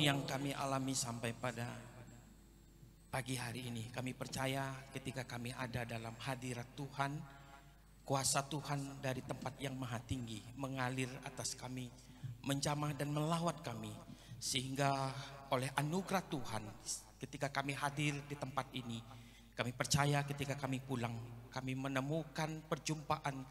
yang kami alami sampai pada pagi hari ini, kami percaya ketika kami ada dalam hadirat Tuhan, kuasa Tuhan dari tempat yang maha tinggi mengalir atas kami, menjamah dan melawat kami, sehingga oleh anugerah Tuhan ketika kami hadir di tempat ini, kami percaya ketika kami pulang, kami menemukan perjumpaan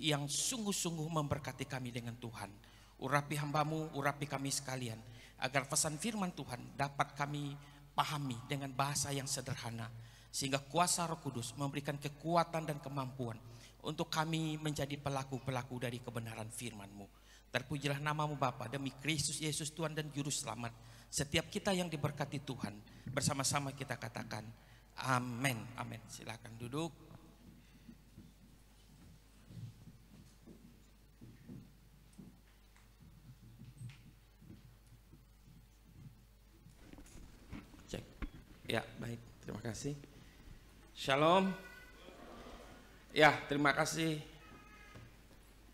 yang sungguh-sungguh memberkati kami dengan Tuhan. Urapi hambamu, urapi kami sekalian, agar pesan firman Tuhan dapat kami pahami dengan bahasa yang sederhana, sehingga kuasa Roh Kudus memberikan kekuatan dan kemampuan untuk kami menjadi pelaku-pelaku dari kebenaran firman-Mu. Terpujilah namamu Bapa, demi Kristus Yesus Tuhan dan Juru Selamat. Setiap kita yang diberkati Tuhan, bersama-sama kita katakan amin. Amin. Silakan duduk. Cek. Ya, baik. Terima kasih. Shalom. Ya, terima kasih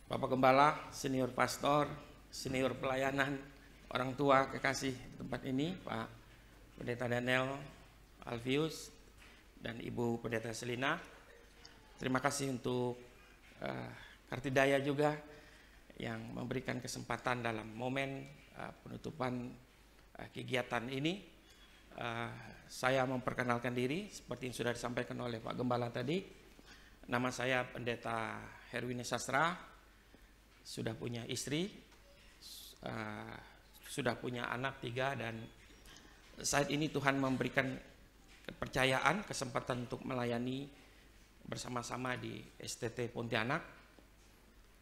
Bapak Gembala, senior pastor, senior pelayanan, orang tua kekasih tempat ini, Pak Pendeta Daniel Alfius dan Ibu Pendeta Selina. Terima kasih untuk Kartidaya juga yang memberikan kesempatan dalam momen penutupan kegiatan ini. Saya memperkenalkan diri seperti yang sudah disampaikan oleh Pak Gembala tadi. Nama saya Pendeta Herwini Sastra, sudah punya istri, sudah punya anak 3, dan saat ini Tuhan memberikan kepercayaan, kesempatan untuk melayani bersama-sama di STT Pontianak.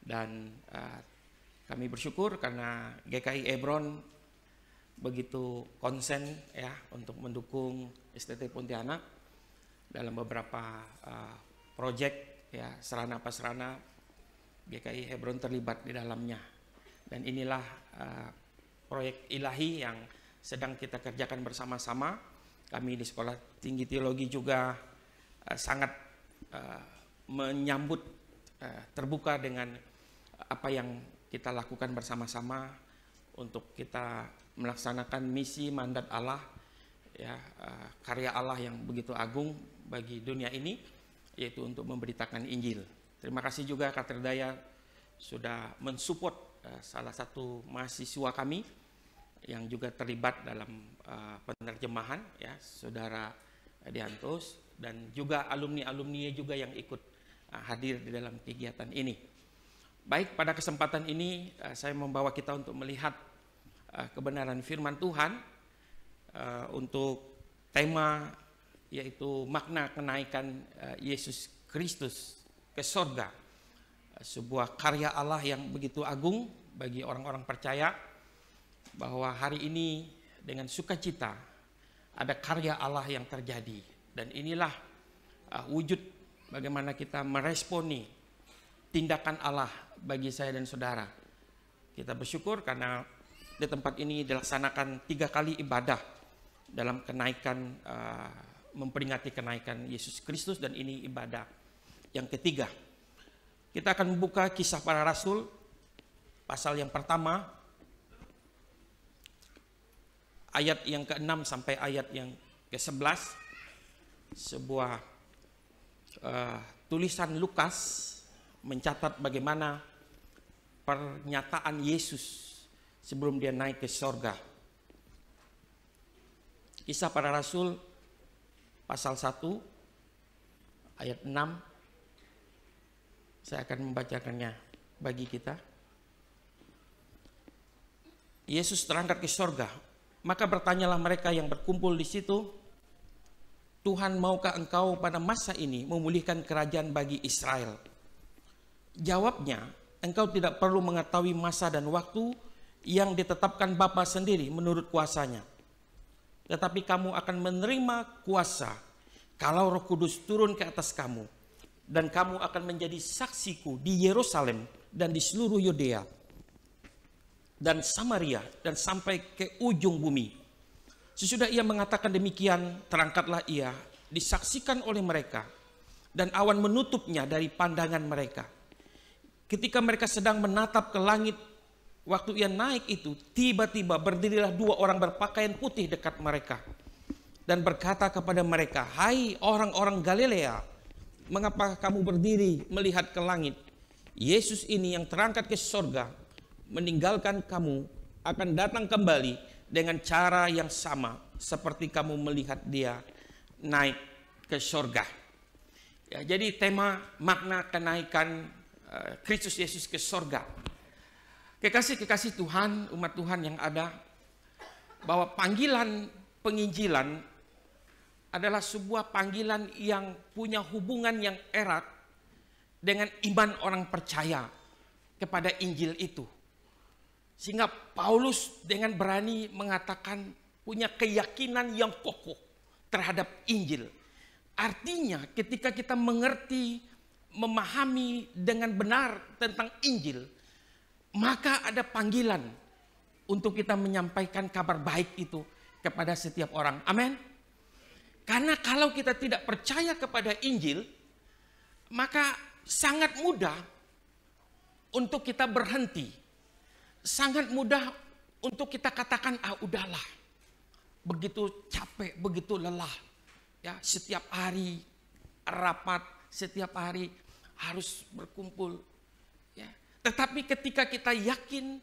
Dan kami bersyukur karena GKI Ebron begitu konsen ya untuk mendukung STT Pontianak dalam beberapa proyek ya, sarana-prasarana GKI Hebron terlibat di dalamnya. Dan inilah proyek ilahi yang sedang kita kerjakan bersama-sama. Kami di Sekolah Tinggi Teologi juga sangat menyambut, terbuka dengan apa yang kita lakukan bersama-sama untuk kita melaksanakan misi mandat Allah ya, karya Allah yang begitu agung bagi dunia ini, yaitu untuk memberitakan Injil. Terima kasih juga Kartidaya sudah mensupport salah satu mahasiswa kami yang juga terlibat dalam penerjemahan ya, Saudara Diantos, dan juga alumni-alumni juga yang ikut hadir di dalam kegiatan ini. Baik, pada kesempatan ini saya membawa kita untuk melihat kebenaran firman Tuhan untuk tema yaitu makna kenaikan Yesus Kristus ke sorga, sebuah karya Allah yang begitu agung bagi orang-orang percaya bahwa hari ini dengan sukacita ada karya Allah yang terjadi, dan inilah wujud bagaimana kita meresponi tindakan Allah bagi saya dan saudara. Kita bersyukur karena di tempat ini dilaksanakan 3 kali ibadah dalam kenaikan, memperingati kenaikan Yesus Kristus, dan ini ibadah yang ketiga. Kita akan membuka Kisah Para Rasul pasal yang pertama, ayat yang ke-6 sampai ayat yang ke-11. Sebuah tulisan Lukas mencatat bagaimana pernyataan Yesus sebelum dia naik ke sorga. Kisah Para Rasul pasal 1 ayat 6. Saya akan membacakannya bagi kita. Yesus terangkat ke sorga, maka bertanyalah mereka yang berkumpul di situ, Tuhan, maukah engkau pada masa ini memulihkan kerajaan bagi Israel? Jawabnya, engkau tidak perlu mengetahui masa dan waktu yang ditetapkan Bapa sendiri menurut kuasanya. Tetapi kamu akan menerima kuasa kalau Roh Kudus turun ke atas kamu, dan kamu akan menjadi saksiku di Yerusalem dan di seluruh Yudea dan Samaria dan sampai ke ujung bumi. Sesudah ia mengatakan demikian, terangkatlah ia, disaksikan oleh mereka, dan awan menutupnya dari pandangan mereka. Ketika mereka sedang menatap ke langit, waktu ia naik itu, tiba-tiba berdirilah dua orang berpakaian putih dekat mereka dan berkata kepada mereka, "Hai orang-orang Galilea, mengapa kamu berdiri melihat ke langit? Yesus ini yang terangkat ke sorga, meninggalkan kamu, akan datang kembali dengan cara yang sama seperti kamu melihat dia naik ke sorga." Ya, jadi tema makna kenaikan Kristus Yesus ke sorga. Kekasih-kekasih Tuhan, umat Tuhan yang ada, bahwa panggilan penginjilan adalah sebuah panggilan yang punya hubungan yang erat dengan iman orang percaya kepada Injil itu. Sehingga Paulus dengan berani mengatakan punya keyakinan yang kokoh terhadap Injil. Artinya ketika kita mengerti, memahami dengan benar tentang Injil, maka ada panggilan untuk kita menyampaikan kabar baik itu kepada setiap orang. Amin. Karena kalau kita tidak percaya kepada Injil, maka sangat mudah untuk kita berhenti. Sangat mudah untuk kita katakan, udahlah. Begitu capek, begitu lelah. Ya, setiap hari rapat, setiap hari harus berkumpul. Ya. Tetapi ketika kita yakin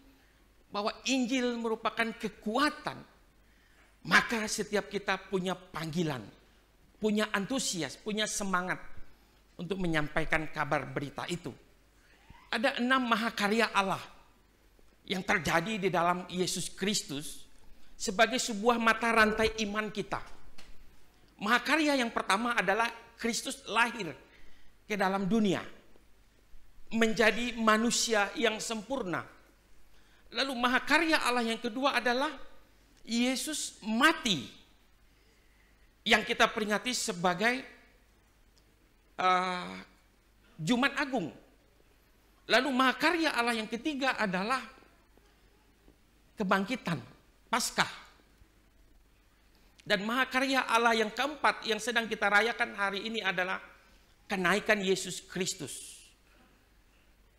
bahwa Injil merupakan kekuatan, maka setiap kita punya panggilan, punya antusias, punya semangat untuk menyampaikan kabar berita itu. Ada 6 mahakarya Allah yang terjadi di dalam Yesus Kristus sebagai sebuah mata rantai iman kita. Mahakarya yang pertama adalah Kristus lahir ke dalam dunia, menjadi manusia yang sempurna. Lalu mahakarya Allah yang kedua adalah Yesus mati, yang kita peringati sebagai Jumat Agung. Lalu mahakarya Allah yang ketiga adalah kebangkitan, Paskah. Dan mahakarya Allah yang keempat yang sedang kita rayakan hari ini adalah kenaikan Yesus Kristus.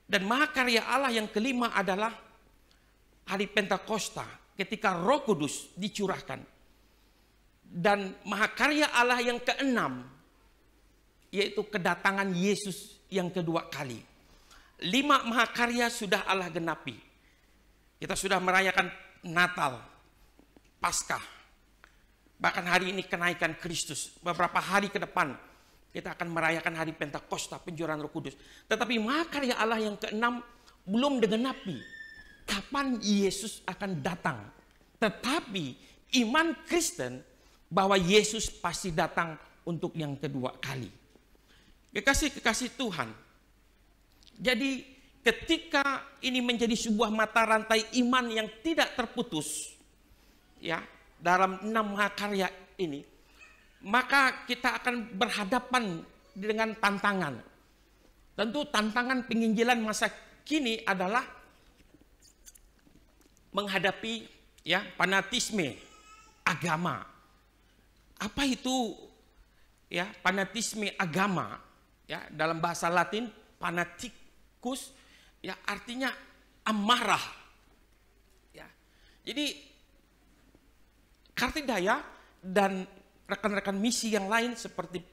Dan mahakarya Allah yang kelima adalah hari Pentakosta, ketika Roh Kudus dicurahkan. Dan mahakarya Allah yang keenam, yaitu kedatangan Yesus yang kedua kali. 5 mahakarya sudah Allah genapi. Kita sudah merayakan Natal, Paskah. Bahkan hari ini kenaikan Kristus. Beberapa hari ke depan kita akan merayakan hari Pentakosta, pencurahan Roh Kudus. Tetapi mahakarya Allah yang keenam belum digenapi. Kapan Yesus akan datang? Tetapi iman Kristen bahwa Yesus pasti datang untuk yang kedua kali. Kekasih-kekasih Tuhan. Jadi ketika ini menjadi sebuah mata rantai iman yang tidak terputus, ya, dalam 6 mahakarya ini, maka kita akan berhadapan dengan tantangan. Tentu tantangan penginjilan masa kini adalah menghadapi, ya, fanatisme agama. Apa itu, ya, fanatisme agama? Ya, dalam bahasa Latin fanatikus, ya, artinya amarah. Ya. Jadi Kartidaya dan rekan-rekan misi yang lain seperti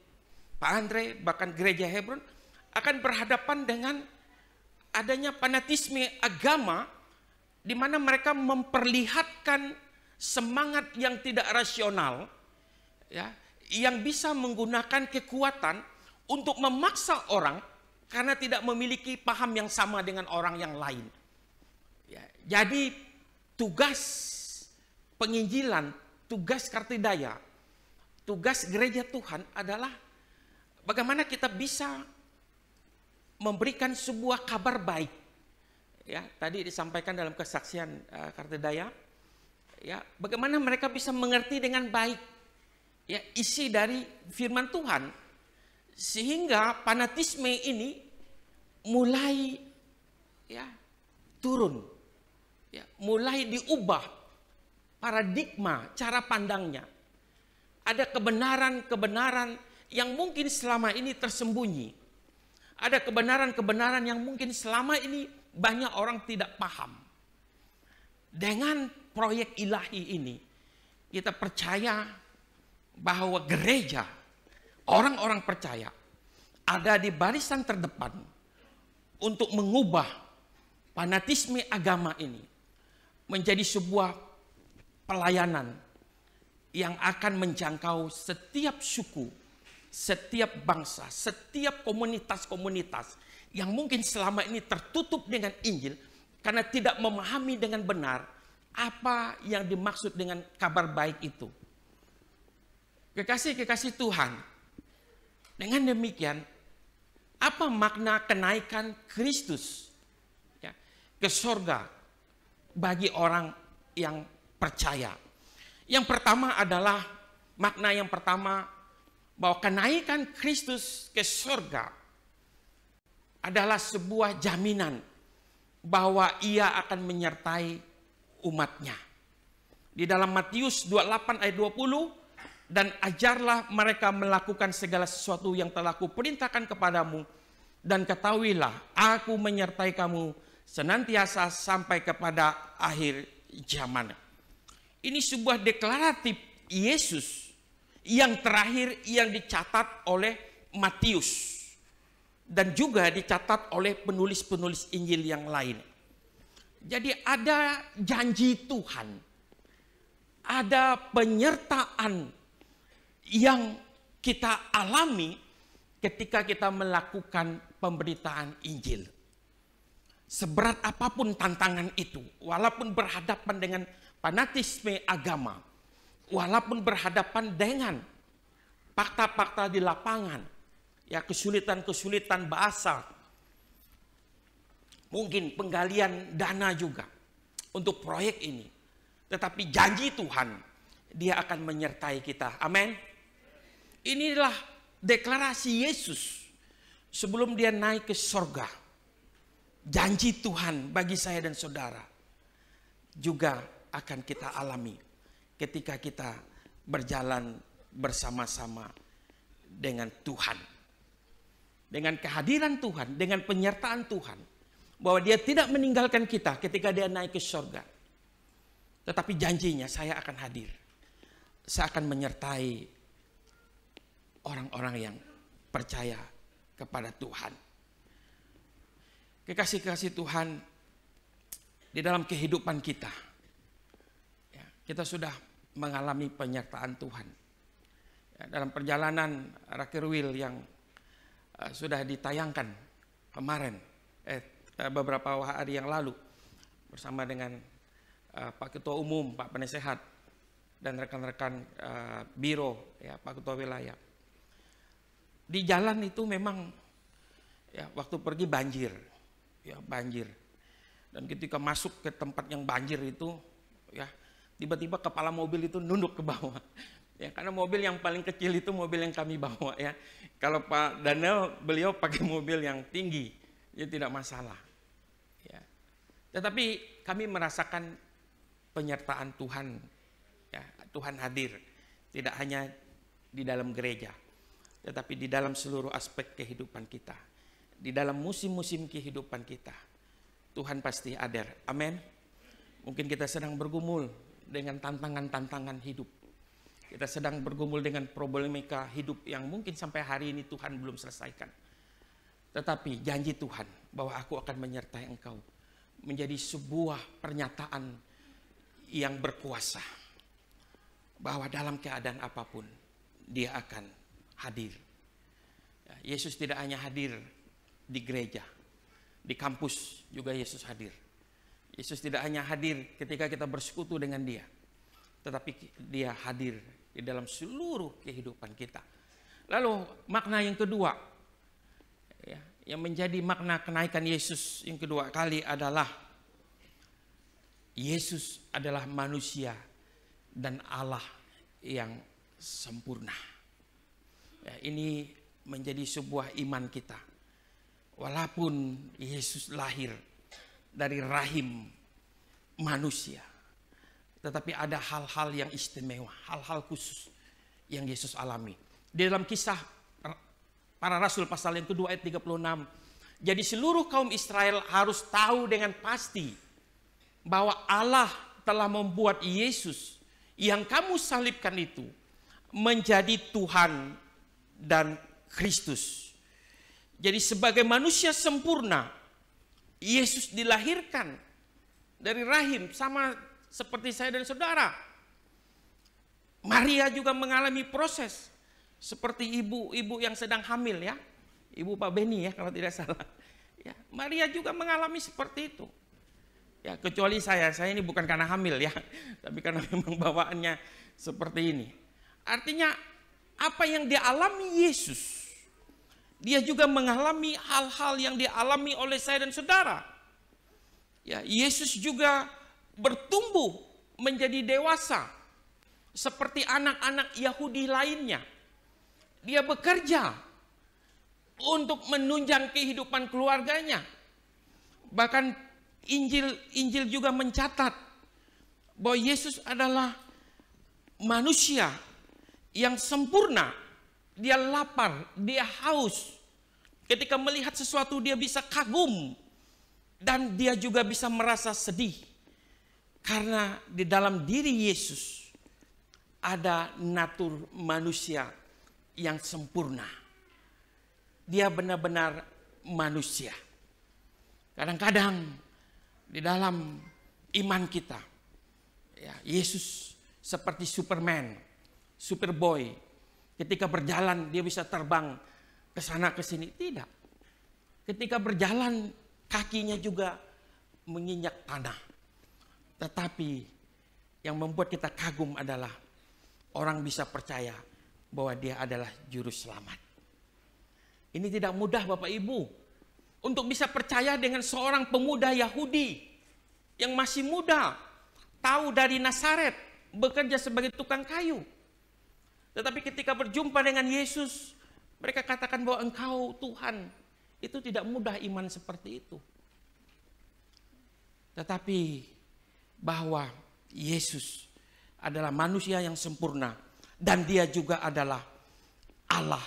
Pak Andre, bahkan Gereja Hebron akan berhadapan dengan adanya fanatisme agama di mana mereka memperlihatkan semangat yang tidak rasional, ya, yang bisa menggunakan kekuatan untuk memaksa orang karena tidak memiliki paham yang sama dengan orang yang lain. Ya, jadi tugas penginjilan, tugas Kartidaya, tugas gereja Tuhan adalah bagaimana kita bisa memberikan sebuah kabar baik. Ya, tadi disampaikan dalam kesaksian Kartidaya, ya, bagaimana mereka bisa mengerti dengan baik, ya, isi dari firman Tuhan, sehingga fanatisme ini mulai, ya, turun, ya, mulai diubah paradigma, cara pandangnya. Ada kebenaran-kebenaran yang mungkin selama ini tersembunyi. Ada kebenaran-kebenaran yang mungkin selama ini banyak orang tidak paham. dengan proyek ilahi ini, kita percaya bahwa gereja, orang-orang percaya, ada di barisan terdepan untuk mengubah fanatisme agama ini menjadi sebuah pelayanan yang akan menjangkau setiap suku, setiap bangsa, setiap komunitas-komunitas yang mungkin selama ini tertutup dengan Injil karena tidak memahami dengan benar apa yang dimaksud dengan kabar baik itu. Kekasih-kekasih Tuhan, dengan demikian, apa makna kenaikan Kristus ya, ke sorga bagi orang yang percaya? Yang pertama adalah, makna yang pertama, bahwa kenaikan Kristus ke sorga adalah sebuah jaminan bahwa ia akan menyertai umatnya. Di dalam Matius 28 ayat 20, dan ajarlah mereka melakukan segala sesuatu yang telah kuperintahkan kepadamu, dan ketahuilah aku menyertai kamu senantiasa sampai kepada akhir zaman. Ini sebuah deklaratif Yesus yang terakhir yang dicatat oleh Matius dan juga dicatat oleh penulis-penulis Injil yang lain. Jadi ada janji Tuhan, ada penyertaan yang kita alami ketika kita melakukan pemberitaan Injil. Seberat apapun tantangan itu, walaupun berhadapan dengan fanatisme agama, walaupun berhadapan dengan fakta-fakta di lapangan, ya kesulitan-kesulitan bahasa, mungkin penggalian dana juga untuk proyek ini. Tetapi janji Tuhan, Dia akan menyertai kita. Amin. Inilah deklarasi Yesus sebelum Dia naik ke sorga. Janji Tuhan bagi saya dan saudara juga akan kita alami ketika kita berjalan bersama-sama dengan Tuhan. Dengan kehadiran Tuhan, dengan penyertaan Tuhan, bahwa Dia tidak meninggalkan kita ketika Dia naik ke sorga. Tetapi janjinya, saya akan hadir. Saya akan menyertai orang-orang yang percaya kepada Tuhan. Kekasih-kekasih Tuhan, di dalam kehidupan kita, ya, kita sudah mengalami penyertaan Tuhan. Ya, dalam perjalanan Rocker Wheel yang sudah ditayangkan kemarin, beberapa hari yang lalu, bersama dengan Pak Ketua Umum, Pak Penasehat, dan rekan-rekan biro, ya, Pak Ketua Wilayah. Di jalan itu memang, ya, waktu pergi banjir, ya, banjir. Dan ketika masuk ke tempat yang banjir itu, ya, tiba-tiba kepala mobil itu nunduk ke bawah. Ya, karena mobil yang paling kecil itu mobil yang kami bawa, ya. Kalau Pak Daniel, beliau pakai mobil yang tinggi, ya tidak masalah. Ya. Tetapi kami merasakan penyertaan Tuhan, ya, Tuhan hadir tidak hanya di dalam gereja, tetapi di dalam seluruh aspek kehidupan kita, di dalam musim-musim kehidupan kita, Tuhan pasti hadir. Amin. Mungkin kita sedang bergumul dengan tantangan-tantangan hidup. Kita sedang bergumul dengan problematika hidup yang mungkin sampai hari ini Tuhan belum selesaikan. Tetapi janji Tuhan bahwa aku akan menyertai engkau menjadi sebuah pernyataan yang berkuasa. Bahwa dalam keadaan apapun Dia akan hadir. Yesus tidak hanya hadir di gereja, di kampus juga Yesus hadir. Yesus tidak hanya hadir ketika kita bersekutu dengan Dia, tetapi Dia hadir di dalam seluruh kehidupan kita. Lalu makna yang kedua, ya, yang menjadi makna kenaikan Yesus yang kedua kali adalah Yesus adalah manusia dan Allah yang sempurna. Ya, ini menjadi sebuah iman kita. Walaupun Yesus lahir dari rahim manusia, tetapi ada hal-hal yang istimewa, hal-hal khusus yang Yesus alami. Di dalam Kisah Para Rasul pasal yang kedua ayat 36, jadi seluruh kaum Israel harus tahu dengan pasti bahwa Allah telah membuat Yesus yang kamu salibkan itu menjadi Tuhan dan Kristus. Jadi sebagai manusia sempurna, Yesus dilahirkan dari rahim sama seperti saya dan saudara. Maria juga mengalami proses seperti ibu-ibu yang sedang hamil ya. Ibu Pak Beni ya kalau tidak salah. Ya, Maria juga mengalami seperti itu. Ya, kecuali saya ini bukan karena hamil ya, tapi karena memang bawaannya seperti ini. Artinya apa yang dialami Yesus, dia juga mengalami hal-hal yang dialami oleh saya dan saudara. Ya, Yesus juga bertumbuh menjadi dewasa seperti anak-anak Yahudi lainnya. Dia bekerja untuk menunjang kehidupan keluarganya. Bahkan Injil juga mencatat bahwa Yesus adalah manusia yang sempurna. Dia lapar, dia haus. Ketika melihat sesuatu dia bisa kagum. Dan dia juga bisa merasa sedih. Karena di dalam diri Yesus ada natur manusia yang sempurna. Dia benar-benar manusia. Kadang-kadang di dalam iman kita, ya, Yesus seperti Superman, Superboy. Ketika berjalan dia bisa terbang ke sana ke sini. Tidak. Ketika berjalan kakinya juga menginjak tanah. Tetapi yang membuat kita kagum adalah orang bisa percaya bahwa dia adalah juru selamat. Ini tidak mudah Bapak Ibu. Untuk bisa percaya dengan seorang pemuda Yahudi yang masih muda. Tahu dari Nazaret, bekerja sebagai tukang kayu. Tetapi ketika berjumpa dengan Yesus, mereka katakan bahwa Engkau Tuhan. Itu tidak mudah iman seperti itu. Tetapi bahwa Yesus adalah manusia yang sempurna. Dan dia juga adalah Allah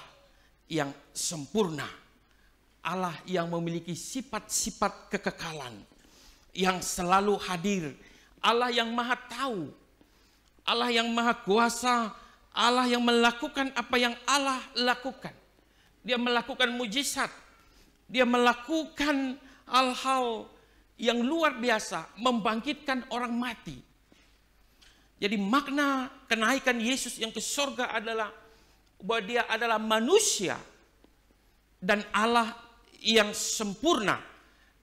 yang sempurna. Allah yang memiliki sifat-sifat kekekalan. Yang selalu hadir. Allah yang maha tahu. Allah yang maha kuasa. Allah yang melakukan apa yang Allah lakukan. Dia melakukan mujizat. Dia melakukan hal-hal yang luar biasa. Membangkitkan orang mati. Jadi makna kenaikan Yesus yang ke surga adalah bahwa dia adalah manusia. Dan Allah yang sempurna.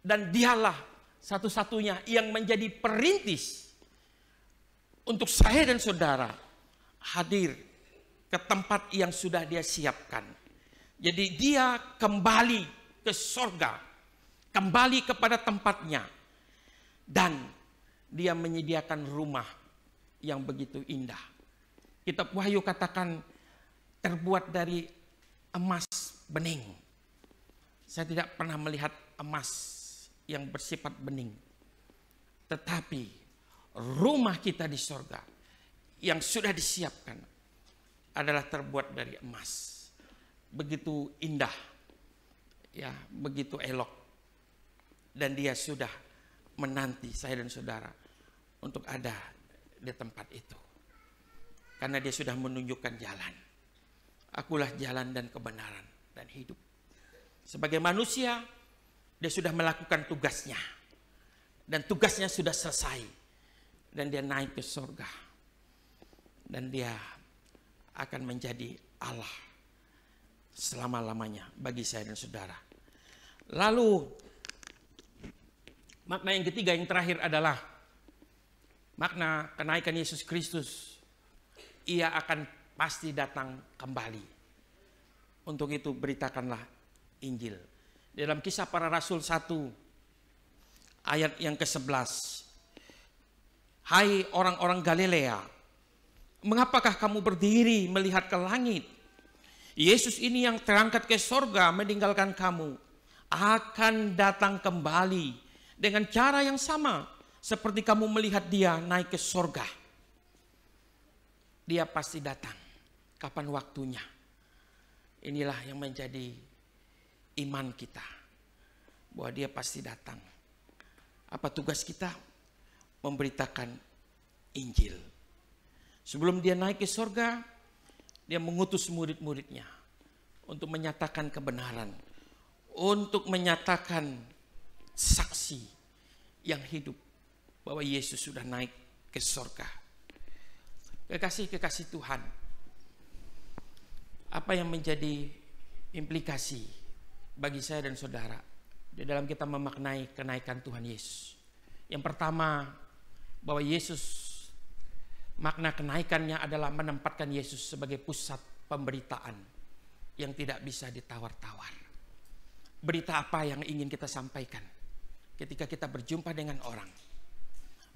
Dan dialah satu-satunya yang menjadi perintis. Untuk saya dan saudara hadir ke tempat yang sudah dia siapkan. Jadi dia kembali ke surga, kembali kepada tempatnya, dan dia menyediakan rumah yang begitu indah. Kitab Wahyu katakan terbuat dari emas bening. Saya tidak pernah melihat emas yang bersifat bening, tetapi rumah kita di surga yang sudah disiapkan adalah terbuat dari emas. Begitu indah, ya, begitu elok. Dan dia sudah menanti saya dan saudara untuk ada di tempat itu. Karena dia sudah menunjukkan jalan. Akulah jalan dan kebenaran dan hidup. Sebagai manusia, dia sudah melakukan tugasnya. Dan tugasnya sudah selesai. Dan dia naik ke surga. Dan dia akan menjadi Allah selama-lamanya bagi saya dan saudara. Lalu makna yang ketiga, yang terakhir adalah makna kenaikan Yesus Kristus. Ia akan pasti datang kembali. Untuk itu beritakanlah Injil. Dalam Kisah Para Rasul 1 ayat yang ke-11. Hai orang-orang Galilea, mengapakah kamu berdiri melihat ke langit? Yesus ini yang terangkat ke sorga meninggalkan kamu akan datang kembali dengan cara yang sama seperti kamu melihat dia naik ke sorga. Dia pasti datang. Kapan waktunya? Inilah yang menjadi iman kita. Bahwa dia pasti datang. Apa tugas kita? Memberitakan Injil. Sebelum dia naik ke surga, dia mengutus murid-muridnya untuk menyatakan kebenaran, untuk menyatakan saksi yang hidup bahwa Yesus sudah naik ke surga. Kekasih-kekasih Tuhan, apa yang menjadi implikasi bagi saya dan saudara di dalam kita memaknai kenaikan Tuhan Yesus? Yang pertama, bahwa Yesus, makna kenaikannya adalah menempatkan Yesus sebagai pusat pemberitaan yang tidak bisa ditawar-tawar. Berita apa yang ingin kita sampaikan ketika kita berjumpa dengan orang?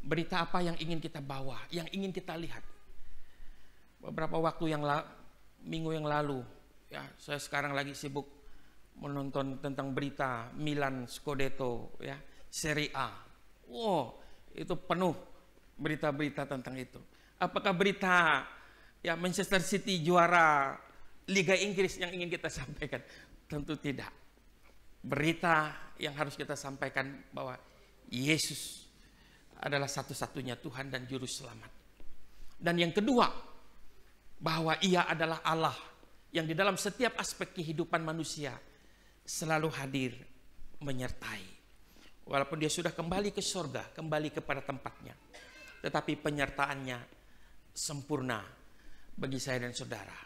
Berita apa yang ingin kita bawa, yang ingin kita lihat? Beberapa waktu minggu yang lalu, ya, saya sekarang lagi sibuk menonton tentang berita Milan Scudetto, ya, Serie A. Wow, itu penuh berita-berita tentang itu. Apakah berita ya Manchester City juara Liga Inggris yang ingin kita sampaikan? Tentu tidak. Berita yang harus kita sampaikan bahwa Yesus adalah satu-satunya Tuhan dan Juru Selamat. Dan yang kedua, bahwa Ia adalah Allah yang di dalam setiap aspek kehidupan manusia selalu hadir menyertai. Walaupun Dia sudah kembali ke surga, kembali kepada tempatnya, tetapi penyertaannya sempurna bagi saya dan saudara.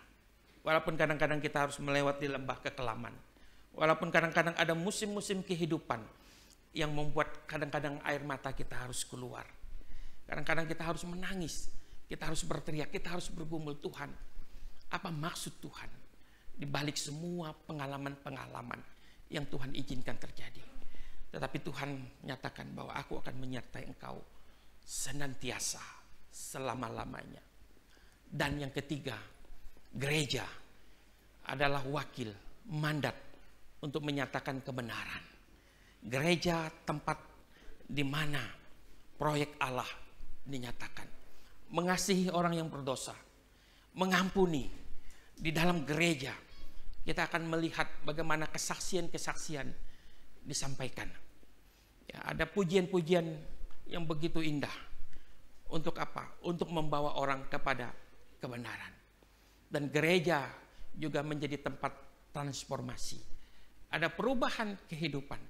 Walaupun kadang-kadang kita harus melewati lembah kekelaman, walaupun kadang-kadang ada musim-musim kehidupan yang membuat kadang-kadang air mata kita harus keluar, kadang-kadang kita harus menangis, kita harus berteriak, kita harus bergumul, Tuhan, apa maksud Tuhan di balik semua pengalaman-pengalaman yang Tuhan izinkan terjadi? Tetapi Tuhan nyatakan bahwa aku akan menyertai engkau senantiasa, selama-lamanya. Dan yang ketiga, gereja adalah wakil mandat untuk menyatakan kebenaran. Gereja tempat di mana proyek Allah dinyatakan. Mengasihi orang yang berdosa, mengampuni. Di dalam gereja kita akan melihat bagaimana kesaksian-kesaksian disampaikan. Ya, ada pujian-pujian yang begitu indah. Untuk apa? Untuk membawa orang kepada kebenaran. Dan gereja juga menjadi tempat transformasi. Ada perubahan kehidupan.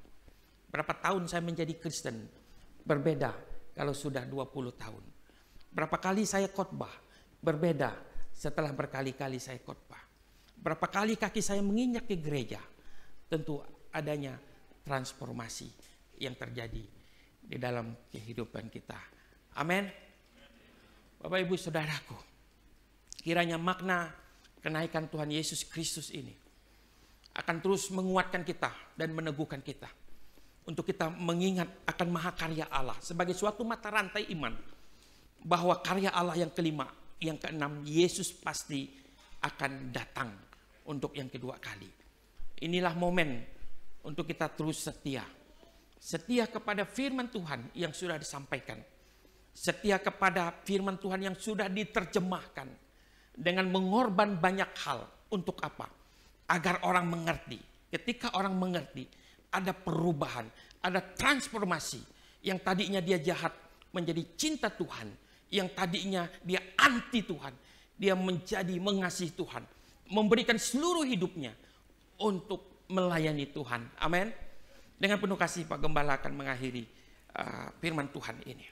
Berapa tahun saya menjadi Kristen berbeda kalau sudah 20 tahun. Berapa kali saya khotbah berbeda setelah berkali-kali saya khotbah. Berapa kali kaki saya menginjak ke gereja. Tentu adanya transformasi yang terjadi di dalam kehidupan kita. Amin. Bapak Ibu Saudaraku, kiranya makna kenaikan Tuhan Yesus Kristus ini akan terus menguatkan kita dan meneguhkan kita untuk kita mengingat akan mahakarya Allah sebagai suatu mata rantai iman, bahwa karya Allah yang kelima, yang keenam, Yesus pasti akan datang untuk yang kedua kali. Inilah momen untuk kita terus setia. Setia kepada firman Tuhan yang sudah disampaikan. Setia kepada firman Tuhan yang sudah diterjemahkan. Dengan mengorban banyak hal. Untuk apa? Agar orang mengerti. Ketika orang mengerti, ada perubahan, ada transformasi. Yang tadinya dia jahat menjadi cinta Tuhan. Yang tadinya dia anti Tuhan. Dia menjadi mengasihi Tuhan. Memberikan seluruh hidupnya untuk melayani Tuhan. Amin. Dengan penuh kasih Pak Gembala akan mengakhiri firman Tuhan ini.